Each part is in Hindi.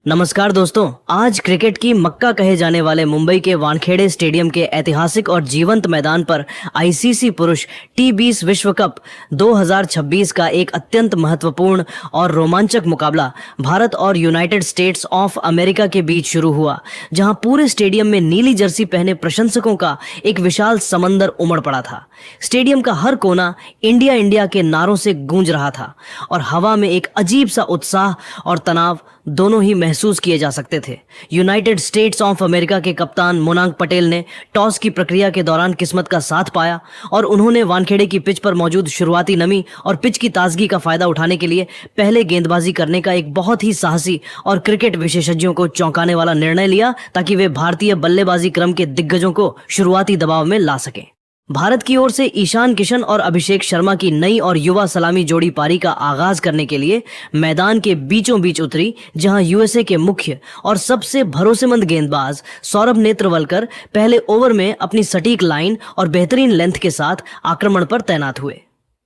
नमस्कार दोस्तों, आज क्रिकेट की मक्का कहे जाने वाले मुंबई के वानखेड़े स्टेडियम के ऐतिहासिक और जीवंत मैदान पर आईसीसी पुरुष टी20 विश्व कप 2026 का एक अत्यंत महत्वपूर्ण और रोमांचक मुकाबला भारत और यूनाइटेड स्टेट्स ऑफ अमेरिका के बीच शुरू हुआ, जहां पूरे स्टेडियम में नीली जर्सी पहने प्रशंसकों का एक विशाल समंदर उमड़ पड़ा था। स्टेडियम का हर कोना इंडिया इंडिया के नारों से गूंज रहा था और हवा में एक अजीब सा उत्साह और तनाव दोनों ही महसूस किए जा सकते थे। यूनाइटेड स्टेट्स ऑफ अमेरिका के कप्तान मोनांक पटेल ने टॉस की प्रक्रिया के दौरान किस्मत का साथ पाया और उन्होंने वानखेड़े की पिच पर मौजूद शुरुआती नमी और पिच की ताजगी का फायदा उठाने के लिए पहले गेंदबाजी करने का एक बहुत ही साहसी और क्रिकेट विशेषज्ञों को चौंकाने वाला निर्णय लिया, ताकि वे भारतीय बल्लेबाजी क्रम के दिग्गजों को शुरुआती दबाव में ला सकें। भारत की ओर से ईशान किशन और अभिषेक शर्मा की नई और युवा सलामी जोड़ी पारी का आगाज करने के लिए मैदान के बीचों बीच उतरी, जहां यूएसए के मुख्य और सबसे भरोसेमंद गेंदबाज सौरभ नेत्रवलकर पहले ओवर में अपनी सटीक लाइन और बेहतरीन लेंथ के साथ आक्रमण पर तैनात हुए।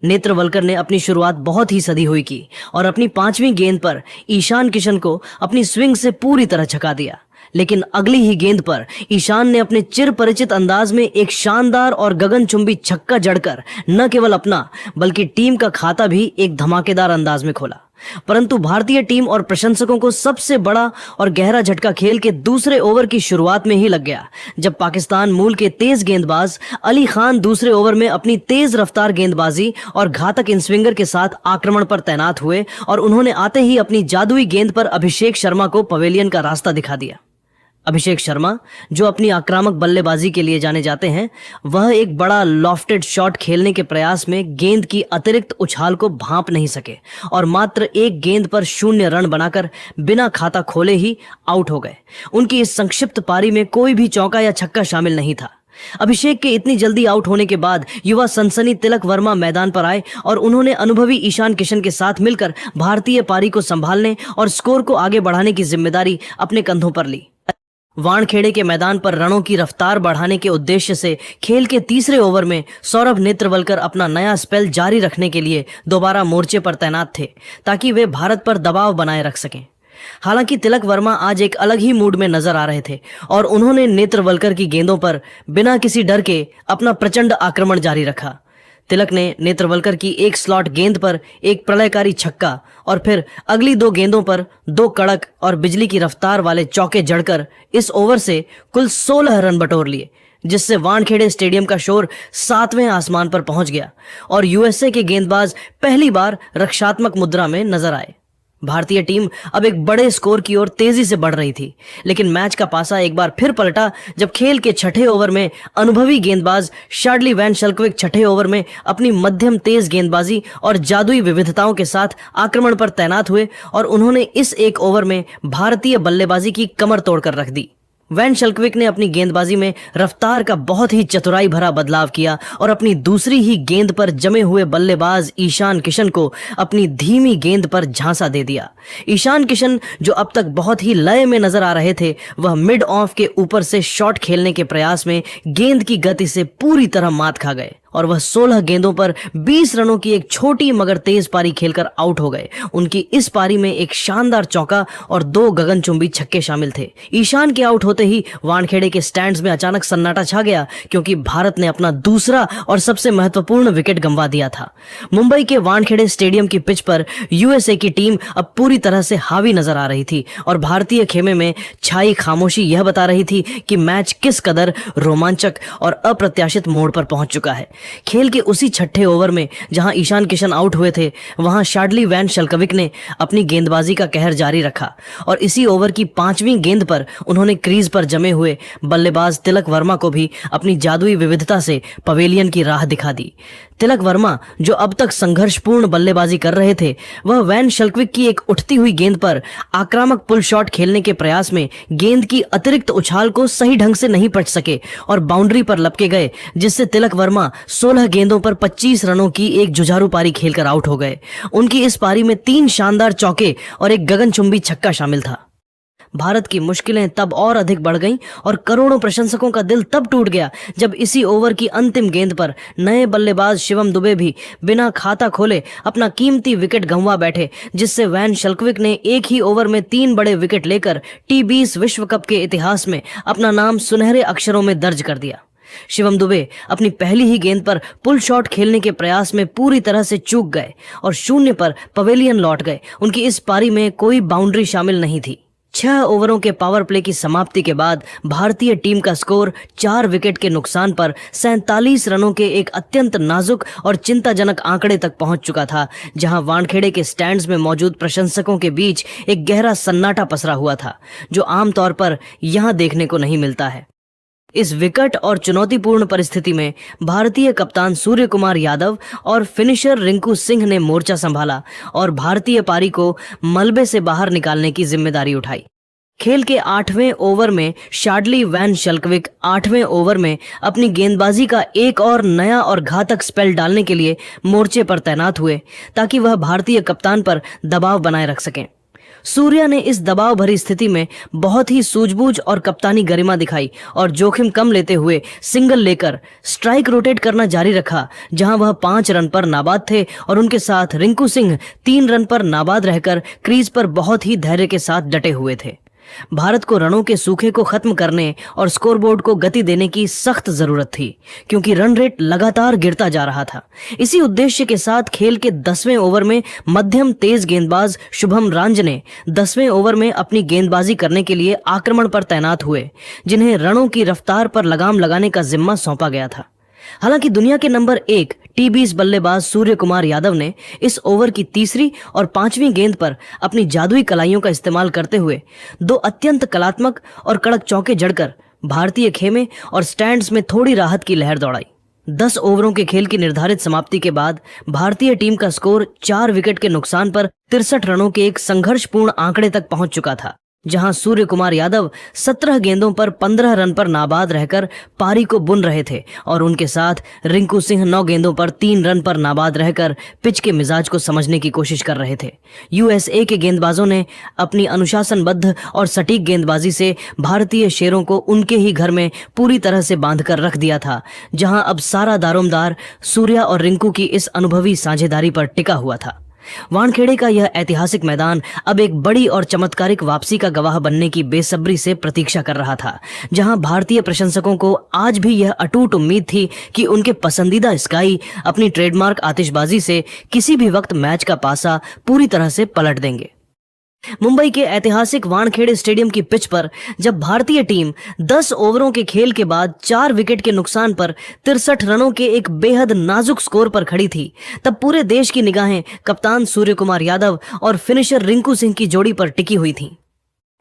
नेत्रवलकर ने अपनी शुरुआत बहुत ही सधी हुई की और अपनी 5वीं गेंद पर ईशान किशन को अपनी स्विंग से पूरी तरह छका दिया, लेकिन अगली ही गेंद पर ईशान ने अपने चिर परिचित अंदाज में एक शानदार और गगनचुंबी छक्का जड़कर न केवल अपना बल्कि टीम का खाता भी एक धमाकेदार अंदाज में खोला। परंतु भारतीय टीम और प्रशंसकों को सबसे बड़ा और गहरा झटका खेल के दूसरे ओवर की शुरुआत में ही लग गया, जब पाकिस्तान मूल के तेज गेंदबाज अली खान दूसरे ओवर में अपनी तेज रफ्तार गेंदबाजी और घातक इनस्विंगर के साथ आक्रमण पर तैनात हुए और उन्होंने आते ही अपनी जादुई गेंद पर अभिषेक शर्मा को पवेलियन का रास्ता दिखा दिया। अभिषेक शर्मा, जो अपनी आक्रामक बल्लेबाजी के लिए जाने जाते हैं, वह एक बड़ा लॉफ्टेड शॉट खेलने के प्रयास में गेंद की अतिरिक्त उछाल को भांप नहीं सके और मात्र एक गेंद पर 0 रन बनाकर बिना खाता खोले ही आउट हो गए। उनकी इस संक्षिप्त पारी में कोई भी चौका या छक्का शामिल नहीं था। अभिषेक के इतनी जल्दी आउट होने के बाद युवा सनसनी तिलक वर्मा मैदान पर आए और उन्होंने अनुभवी ईशान किशन के साथ मिलकर भारतीय पारी को संभालने और स्कोर को आगे बढ़ाने की जिम्मेदारी अपने कंधों पर ली। वानखेड़े के मैदान पर रनों की रफ्तार बढ़ाने के उद्देश्य से खेल के तीसरे ओवर में सौरभ नेत्रवलकर अपना नया स्पेल जारी रखने के लिए दोबारा मोर्चे पर तैनात थे, ताकि वे भारत पर दबाव बनाए रख सकें। हालांकि तिलक वर्मा आज एक अलग ही मूड में नजर आ रहे थे और उन्होंने नेत्रवलकर की गेंदों पर बिना किसी डर के अपना प्रचंड आक्रमण जारी रखा। तिलक ने नेत्रवलकर की एक स्लॉट गेंद पर एक प्रलयकारी छक्का और फिर अगली 2 गेंदों पर 2 कड़क और बिजली की रफ्तार वाले चौके जड़कर इस ओवर से कुल 16 रन बटोर लिए, जिससे वानखेड़े स्टेडियम का शोर 7वें आसमान पर पहुंच गया और यूएसए के गेंदबाज पहली बार रक्षात्मक मुद्रा में नजर आए। भारतीय टीम अब एक बड़े स्कोर की ओर तेजी से बढ़ रही थी, लेकिन मैच का पासा एक बार फिर पलटा जब खेल के छठे ओवर में अनुभवी गेंदबाज शार्डली वैन शेल्कविक छठे ओवर में अपनी मध्यम तेज गेंदबाजी और जादुई विविधताओं के साथ आक्रमण पर तैनात हुए और उन्होंने इस एक ओवर में भारतीय बल्लेबाजी की कमर तोड़कर रख दी। वैन शेल्कविक ने अपनी गेंदबाजी में रफ्तार का बहुत ही चतुराई भरा बदलाव किया और अपनी दूसरी ही गेंद पर जमे हुए बल्लेबाज ईशान किशन को अपनी धीमी गेंद पर झांसा दे दिया। ईशान किशन, जो अब तक बहुत ही लय में नजर आ रहे थे, वह मिड ऑफ के ऊपर से शॉट खेलने के प्रयास में गेंद की गति से पूरी तरह मात खा गए और वह 16 गेंदों पर 20 रनों की एक छोटी मगर तेज पारी खेलकर आउट हो गए। उनकी इस पारी में एक शानदार चौका और 2 गगनचुंबी छक्के शामिल थे। ईशान के आउट होते ही वानखेड़े के स्टैंड्स में अचानक सन्नाटा छा गया, क्योंकि भारत ने अपना दूसरा और सबसे महत्वपूर्ण विकेट गंवा दिया था। मुंबई के वानखेड़े स्टेडियम की पिच पर यूएसए की टीम अब पूरी तरह से हावी नजर आ रही थी और भारतीय खेमे में छाई खामोशी यह बता रही थी कि मैच किस कदर रोमांचक और अप्रत्याशित मोड़ पर पहुंच चुका है। खेल के उसी छठे ओवर में जहां ईशान किशन आउट हुए थे, वहां शार्डली वैन शेल्कविक ने अपनी गेंदबाजी का कहर जारी रखा और इसी ओवर की 5वीं गेंद पर उन्होंने क्रीज पर जमे हुए बल्लेबाज तिलक वर्मा को भी अपनी जादुई विविधता से पवेलियन की राह दिखा दी। तिलक वर्मा, जो अब तक संघर्षपूर्ण बल्लेबाजी कर रहे थे, वह वैन शेल्कविक की एक उठती हुई गेंद पर आक्रामक पुल शॉट खेलने के प्रयास में गेंद की अतिरिक्त उछाल को सही ढंग से नहीं पच सके और बाउंड्री पर लपके गए, जिससे तिलक वर्मा 16 गेंदों पर 25 रनों की एक जुझारू पारी खेलकर आउट हो गए। उनकी इस पारी में 3 शानदार चौके और एक गगनचुंबी छक्का शामिल था। भारत की मुश्किलें तब और अधिक बढ़ गईं और करोड़ों प्रशंसकों का दिल तब टूट गया जब इसी ओवर की अंतिम गेंद पर नए बल्लेबाज शिवम दुबे भी बिना खाता खोले अपना कीमती विकेट गंवा बैठे, जिससे वैन शल्कविक ने एक ही ओवर में 3 बड़े विकेट लेकर T20 विश्व कप के इतिहास में अपना नाम सुनहरे अक्षरों में दर्ज कर दिया। शिवम दुबे अपनी पहली ही गेंद पर पुल शॉट खेलने के प्रयास में पूरी तरह से चूक गए और शून्य पर पवेलियन लौट गए। उनकी इस पारी में कोई बाउंड्री शामिल नहीं थी। 6 ओवरों के पावर प्ले की समाप्ति के बाद भारतीय टीम का स्कोर 4 विकेट के नुकसान पर 47 रनों के एक अत्यंत नाजुक और चिंताजनक आंकड़े तक पहुंच चुका था, जहां वानखेड़े के स्टैंड्स में मौजूद प्रशंसकों के बीच एक गहरा सन्नाटा पसरा हुआ था, जो आमतौर पर यहां देखने को नहीं मिलता है। इस विकट और चुनौतीपूर्ण परिस्थिति में भारतीय कप्तान सूर्य कुमार यादव और फिनिशर रिंकू सिंह ने मोर्चा संभाला और भारतीय पारी को मलबे से बाहर निकालने की जिम्मेदारी उठाई। खेल के 8वें ओवर में शार्डली वैन शल्कविक 8वें ओवर में अपनी गेंदबाजी का एक और नया और घातक स्पेल डालने के लिए मोर्चे पर तैनात हुए, ताकि वह भारतीय कप्तान पर दबाव बनाए रख सकें। सूर्या ने इस दबाव भरी स्थिति में बहुत ही सूझबूझ और कप्तानी गरिमा दिखाई और जोखिम कम लेते हुए सिंगल लेकर स्ट्राइक रोटेट करना जारी रखा, जहां वह 5 रन पर नाबाद थे और उनके साथ रिंकू सिंह 3 रन पर नाबाद रहकर क्रीज पर बहुत ही धैर्य के साथ डटे हुए थे। भारत को रनों के सूखे को खत्म करने और स्कोरबोर्ड को गति देने की सख्त जरूरत थी, क्योंकि रन रेट लगातार गिरता जा रहा था। इसी उद्देश्य के साथ खेल के 10वें ओवर में मध्यम तेज गेंदबाज शुभम रांझ ने 10वें ओवर में अपनी गेंदबाजी करने के लिए आक्रमण पर तैनात हुए, जिन्हें रनों की रफ्तार पर लगाम लगाने का जिम्मा सौंपा गया था। हालांकि दुनिया के नंबर 1 T20 बल्लेबाज सूर्य कुमार यादव ने इस ओवर की 3री और 5वीं गेंद पर अपनी जादुई कलाइयों का इस्तेमाल करते हुए 2 अत्यंत कलात्मक और कड़क चौके जड़कर भारतीय खेमे और स्टैंड्स में थोड़ी राहत की लहर दौड़ाई। 10 ओवरों के खेल की निर्धारित समाप्ति के बाद भारतीय टीम का स्कोर 4 विकेट के नुकसान पर 63 रनों के एक संघर्षपूर्ण आंकड़े तक पहुंच चुका था, जहां सूर्य कुमार यादव 17 गेंदों पर 15 रन पर नाबाद रहकर पारी को बुन रहे थे और उनके साथ रिंकू सिंह 9 गेंदों पर 3 रन पर नाबाद रहकर पिच के मिजाज को समझने की कोशिश कर रहे थे। यूएसए के गेंदबाजों ने अपनी अनुशासनबद्ध और सटीक गेंदबाजी से भारतीय शेरों को उनके ही घर में पूरी तरह से बांधकर रख दिया था, जहां अब सारा दारोमदार सूर्या और रिंकू की इस अनुभवी साझेदारी पर टिका हुआ था। वानखेड़े का यह ऐतिहासिक मैदान अब एक बड़ी और चमत्कारिक वापसी का गवाह बनने की बेसब्री से प्रतीक्षा कर रहा था, जहां भारतीय प्रशंसकों को आज भी यह अटूट उम्मीद थी कि उनके पसंदीदा स्काई अपनी ट्रेडमार्क आतिशबाजी से किसी भी वक्त मैच का पासा पूरी तरह से पलट देंगे। मुंबई के ऐतिहासिक वानखेड़े स्टेडियम की पिच पर जब भारतीय टीम 10 ओवरों के खेल के बाद 4 विकेट के नुकसान पर 63 रनों के एक बेहद नाजुक स्कोर पर खड़ी थी, तब पूरे देश की निगाहें कप्तान सूर्य कुमार यादव और फिनिशर रिंकू सिंह की जोड़ी पर टिकी हुई थी।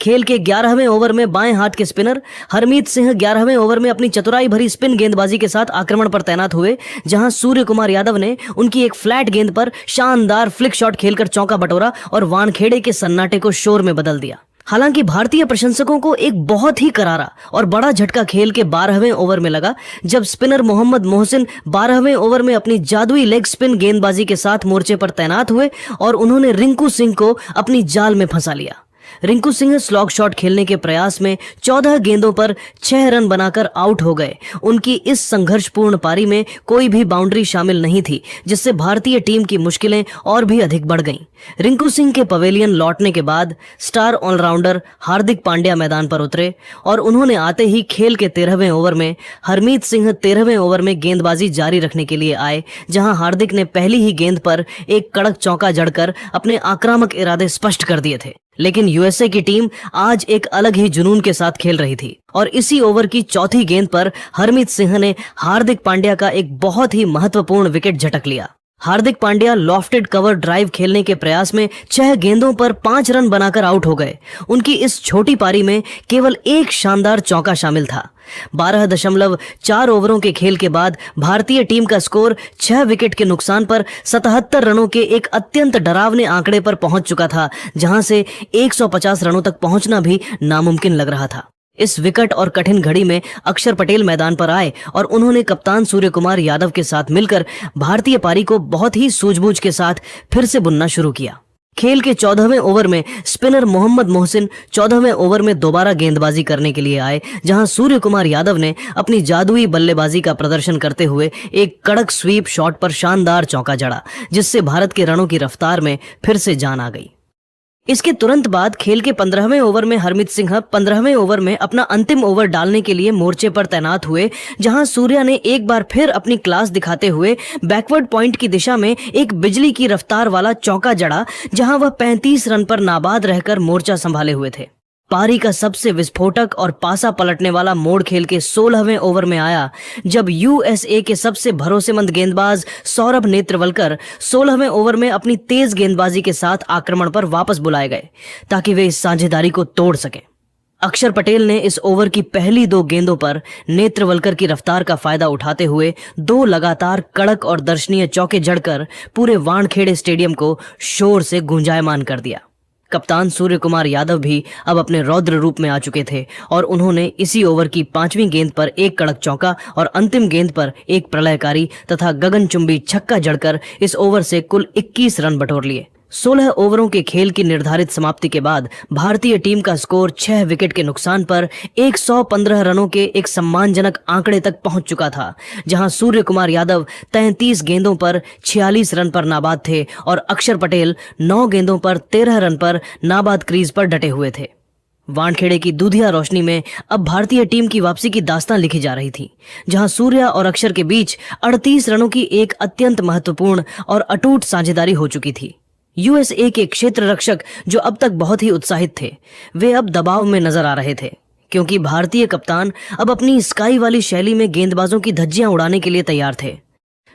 खेल के 11वें ओवर में बाएं हाथ के स्पिनर हरमीत सिंह 11वें ओवर में अपनी चतुराई भरी स्पिन गेंदबाजी के साथ आक्रमण पर तैनात हुए, जहां सूर्य कुमार यादव ने उनकी एक फ्लैट गेंद पर शानदार फ्लिक शॉट खेलकर चौका बटोरा और वानखेड़े के सन्नाटे को शोर में बदल दिया। हालांकि भारतीय प्रशंसकों को एक बहुत ही करारा और बड़ा झटका खेल के 12वें ओवर में लगा, जब स्पिनर मोहम्मद मोहसिन 12वें ओवर में अपनी जादुई लेग स्पिन गेंदबाजी के साथ मोर्चे पर तैनात हुए और उन्होंने रिंकू सिंह को अपनी जाल में फंसा लिया। रिंकू सिंह स्लॉग शॉट खेलने के प्रयास में 14 गेंदों पर 6 रन बनाकर आउट हो गए। उनकी इस संघर्षपूर्ण पारी में कोई भी बाउंड्री शामिल नहीं थी, जिससे भारतीय टीम की मुश्किलें और भी अधिक बढ़ गईं। रिंकू सिंह के पवेलियन लौटने के बाद स्टार ऑलराउंडर हार्दिक पांड्या मैदान पर उतरे और उन्होंने आते ही खेल के 13वें ओवर में हरमीत सिंह 13वें ओवर में गेंदबाजी जारी रखने के लिए आए, जहां हार्दिक ने पहली ही गेंद पर एक कड़क चौका जड़कर अपने आक्रामक इरादे स्पष्ट कर दिए थे। लेकिन यूएसए की टीम आज एक अलग ही जुनून के साथ खेल रही थी और इसी ओवर की चौथी गेंद पर हरमीत सिंह ने हार्दिक पांड्या का एक बहुत ही महत्वपूर्ण विकेट झटक लिया। Hardik Pandya lofted cover drive खेलने के प्रयास में 6 गेंदों पर 5 रन बनाकर आउट हो गए। उनकी इस छोटी पारी में केवल एक शानदार चौका शामिल था। 12.4 ओवरों के खेल के बाद भारतीय टीम का स्कोर 6 विकेट के नुकसान पर 77 रनों के एक अत्यंत डरावने आंकड़े पर पहुंच चुका था, जहां से 150 रनों तक पहुंचना भी नामुमकिन लग रहा था। इस विकट और कठिन घड़ी में अक्षर पटेल मैदान पर आए और उन्होंने कप्तान सूर्य कुमार यादव के साथ मिलकर भारतीय पारी को बहुत ही सूझबूझ के साथ फिर से बुनना शुरू किया। खेल के 14वें ओवर में स्पिनर मोहम्मद मोहसिन 14वें ओवर में दोबारा गेंदबाजी करने के लिए आए, जहां सूर्य कुमार यादव ने अपनी जादुई बल्लेबाजी का प्रदर्शन करते हुए एक कड़क स्वीप शॉट पर शानदार चौका जड़ा, जिससे भारत के रनों की रफ्तार में फिर से जान आ गई। इसके तुरंत बाद खेल के 15वें ओवर में हरमीत सिंह 15वें ओवर में अपना अंतिम ओवर डालने के लिए मोर्चे पर तैनात हुए, जहां सूर्या ने एक बार फिर अपनी क्लास दिखाते हुए बैकवर्ड पॉइंट की दिशा में एक बिजली की रफ्तार वाला चौका जड़ा, जहां वह 35 रन पर नाबाद रहकर मोर्चा संभाले हुए थे। पारी का सबसे विस्फोटक और पासा पलटने वाला मोड़ खेल के 16वें ओवर में आया, जब यूएसए के सबसे भरोसेमंद गेंदबाज सौरभ नेत्रवलकर 16वें ओवर में अपनी तेज गेंदबाजी के साथ आक्रमण पर वापस बुलाए गए ताकि वे इस साझेदारी को तोड़ सकें। अक्षर पटेल ने इस ओवर की पहली 2 गेंदों पर नेत्रवलकर की रफ्तार का फायदा उठाते हुए 2 लगातार कड़क और दर्शनीय चौके जड़कर पूरे वानखेड़े स्टेडियम को शोर से गूंजायमान कर दिया। कप्तान सूर्य कुमार यादव भी अब अपने रौद्र रूप में आ चुके थे और उन्होंने इसी ओवर की 5वीं गेंद पर एक कड़क चौका और अंतिम गेंद पर एक प्रलयकारी तथा गगनचुंबी छक्का जड़कर इस ओवर से कुल 21 रन बटोर लिए। 16 ओवरों के खेल की निर्धारित समाप्ति के बाद भारतीय टीम का स्कोर 6 विकेट के नुकसान पर 115 रनों के एक सम्मानजनक आंकड़े तक पहुंच चुका था, जहां सूर्य कुमार यादव 33 गेंदों पर 46 रन पर नाबाद थे और अक्षर पटेल 9 गेंदों पर 13 रन पर नाबाद क्रीज पर डटे हुए थे। वानखेड़े की दूधिया रोशनी में अब भारतीय टीम की वापसी की दास्तान लिखी जा रही थी, जहां सूर्या और अक्षर के बीच 38 रनों की एक अत्यंत महत्वपूर्ण और अटूट साझेदारी हो चुकी थी। यूएसए के क्षेत्र रक्षक, जो अब तक बहुत ही उत्साहित थे, वे अब दबाव में नजर आ रहे थे, क्योंकि भारतीय कप्तान अब अपनी स्काई वाली शैली में गेंदबाजों की धज्जियां उड़ाने के लिए तैयार थे।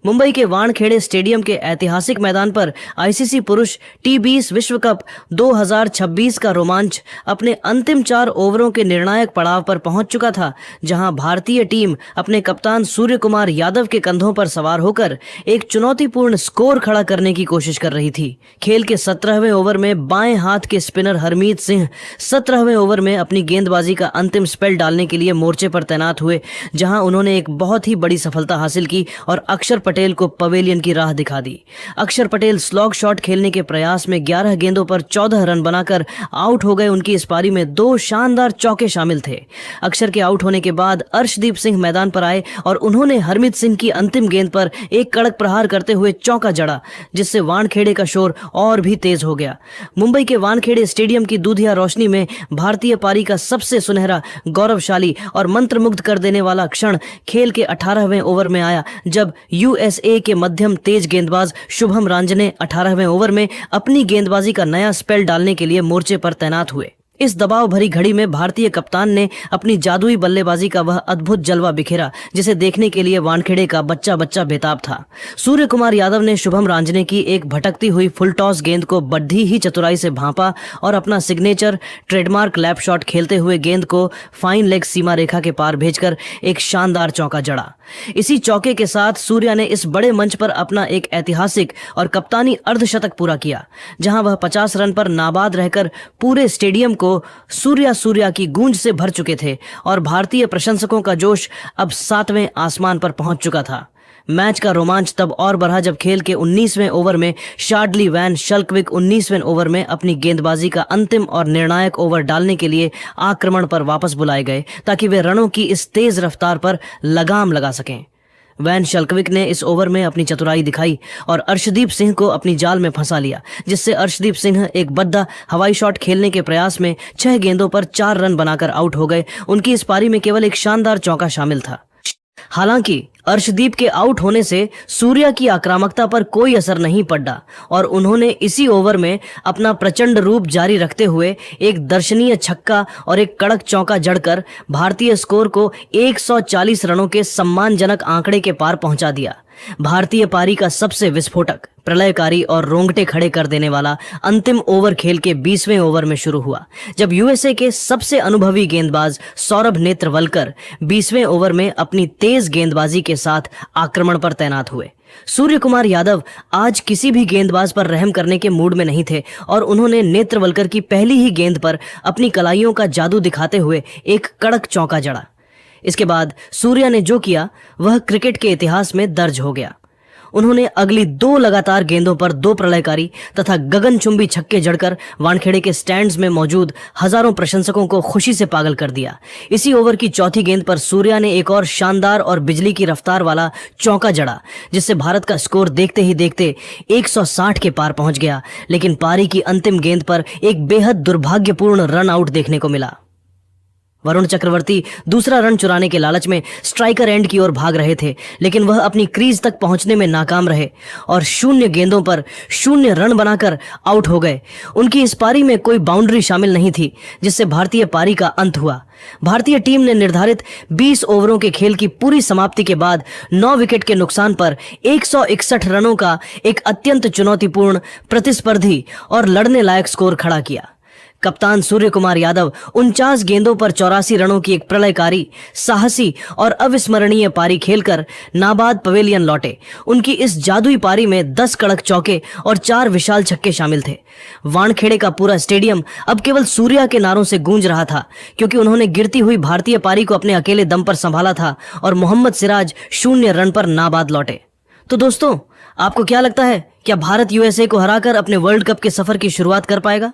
मुंबई के वानखेड़े स्टेडियम के ऐतिहासिक मैदान पर आईसीसी पुरुष टी20 विश्व कप 2026 का रोमांच अपने अंतिम 4 ओवरों के निर्णायक पड़ाव पर पहुंच चुका था, जहां भारतीय टीम अपने कप्तान सूर्य कुमार यादव के कंधों पर सवार होकर एक चुनौतीपूर्ण स्कोर खड़ा करने की कोशिश कर रही थी। खेल के 17वें ओवर में बाएं हाथ के स्पिनर हरमीत सिंह 17वें ओवर में अपनी गेंदबाजी का अंतिम स्पेल डालने के लिए मोर्चे पर तैनात हुए, जहां उन्होंने एक बहुत ही बड़ी सफलता हासिल की और अक्षर पटेल को पवेलियन की राह दिखा दी। अक्षर पटेल स्लॉग शॉट खेलने के प्रयास में 11 गेंदों पर 14 रन बनाकर आउट हो गए। उनकी इस पारी में 2 शानदार चौके शामिल थे। अक्षर के आउट होने के बाद अर्शदीप सिंह मैदान पर आए और उन्होंने हरमीत सिंह की अंतिम गेंद पर एक कड़क प्रहार करते हुए चौका जड़ा, जिससे वानखेड़े का शोर और भी तेज हो गया। मुंबई के वानखेड़े स्टेडियम की दूधिया रोशनी में भारतीय पारी का सबसे सुनहरा, गौरवशाली और मंत्रमुग्ध कर देने वाला क्षण खेल के 18वें ओवर में आया, जब यूएसए के मध्यम तेज गेंदबाज शुभम रांजने ने 18वें ओवर में अपनी गेंदबाजी का नया स्पेल डालने के लिए मोर्चे पर तैनात हुए। इस दबाव भरी घड़ी में भारतीय कप्तान ने अपनी जादुई बल्लेबाजी का वह अद्भुत जलवा बिखेरा, जिसे देखने के लिए वानखेड़े का बच्चा बच्चा बेताब था। सूर्य कुमार यादव ने शुभम रांजने की एक भटकती हुई फुल टॉस गेंद को बड़ी ही चतुराई से भांपा और अपना सिग्नेचर ट्रेडमार्क लैप शॉट खेलते हुए गेंद को फाइन लेग सीमा रेखा के पार भेजकर एक शानदार चौका जड़ा। इसी चौके के साथ सूर्या ने इस बड़े मंच पर अपना एक ऐतिहासिक और कप्तानी अर्धशतक पूरा किया, जहां वह 50 रन पर नाबाद रहकर पूरे स्टेडियम को सूर्या की गूंज से भर चुके थे और भारतीय प्रशंसकों का जोश अब 7वें आसमान पर पहुंच चुका था। मैच का रोमांच तब और बढ़ा जब खेल के 19वें ओवर में शार्डली वैन शल्कविक 19वें ओवर में अपनी गेंदबाजी का अंतिम और निर्णायक ओवर डालने के लिए आक्रमण पर वापस बुलाए गए, ताकि वे रनों की इस तेज रफ्तार पर लगाम लगा सकें। वैन शल्कविक ने इस ओवर में अपनी चतुराई दिखाई और अर्शदीप सिंह को अपनी जाल में फंसा लिया, जिससे अर्शदीप सिंह एक बद्दा हवाई शॉट खेलने के प्रयास में 6 गेंदों पर 4 रन बनाकर आउट हो गए। उनकी इस पारी में केवल एक शानदार चौका शामिल था। हालांकि अर्शदीप के आउट होने से सूर्या की आक्रामकता पर कोई असर नहीं पड़ा और उन्होंने इसी ओवर में अपना प्रचंड रूप जारी रखते हुए एक दर्शनीय छक्का और एक कड़क चौका जड़कर भारतीय स्कोर को 140 रनों के सम्मानजनक आंकड़े के पार पहुंचा दिया। भारतीय पारी का सबसे विस्फोटक, प्रलयकारी और रोंगटे खड़े कर देने वाला अंतिम ओवर खेल के 20वें ओवर में शुरू हुआ, जब यूएसए के सबसे अनुभवी गेंदबाज सौरभ नेत्रवलकर 20वें ओवर में अपनी तेज गेंदबाजी के साथ आक्रमण पर तैनात हुए। सूर्य कुमार यादव आज किसी भी गेंदबाज पर रहम करने के मूड में नहीं थे और उन्होंने नेत्रवलकर की पहली ही गेंद पर अपनी कलाइयों का जादू दिखाते हुए एक कड़क चौका जड़ा। इसके बाद सूर्या ने जो किया वह क्रिकेट के इतिहास में दर्ज हो गया। उन्होंने अगली 2 लगातार गेंदों पर 2 प्रलयकारी तथा गगनचुंबी छक्के जड़कर वानखेड़े के स्टैंड्स में मौजूद हजारों प्रशंसकों को खुशी से पागल कर दिया। इसी ओवर की चौथी गेंद पर सूर्या ने एक और शानदार और बिजली की रफ्तार वाला चौका जड़ा, जिससे भारत का स्कोर देखते ही देखते 160 के पार पहुंच गया। लेकिन पारी की अंतिम गेंद पर एक बेहद दुर्भाग्यपूर्ण रन आउट देखने को मिला। वरुण चक्रवर्ती दूसरा रन चुराने के लालच में स्ट्राइकर एंड की ओर भाग रहे थे, लेकिन वह अपनी क्रीज तक पहुंचने में नाकाम रहे और 0 गेंदों पर 0 रन बनाकर आउट हो गए। उनकी इस पारी में कोई बाउंड्री शामिल नहीं थी, जिससे भारतीय पारी का अंत हुआ। भारतीय टीम ने निर्धारित 20 ओवरों के खेल की पूरी समाप्ति के बाद 9 विकेट के नुकसान पर 161 रनों का एक अत्यंत चुनौतीपूर्ण, प्रतिस्पर्धी और लड़ने लायक स्कोर खड़ा किया। कप्तान सूर्य कुमार यादव 49 गेंदों पर 84 रनों की एक प्रलयकारी, साहसी और अविस्मरणीय पारी खेलकर नाबाद पवेलियन लौटे। उनकी इस जादुई पारी में 10 कड़क चौके और 4 विशाल छक्के शामिल थे। वानखेड़े का पूरा स्टेडियम अब केवल सूर्या के नारों से गूंज रहा था, क्योंकि उन्होंने गिरती हुई भारतीय पारी को अपने अकेले दम पर संभाला था और मोहम्मद सिराज 0 रन पर नाबाद लौटे। तो दोस्तों, आपको क्या लगता है, क्या भारत यूएसए को हराकर अपने वर्ल्ड कप के सफर की शुरुआत कर पाएगा?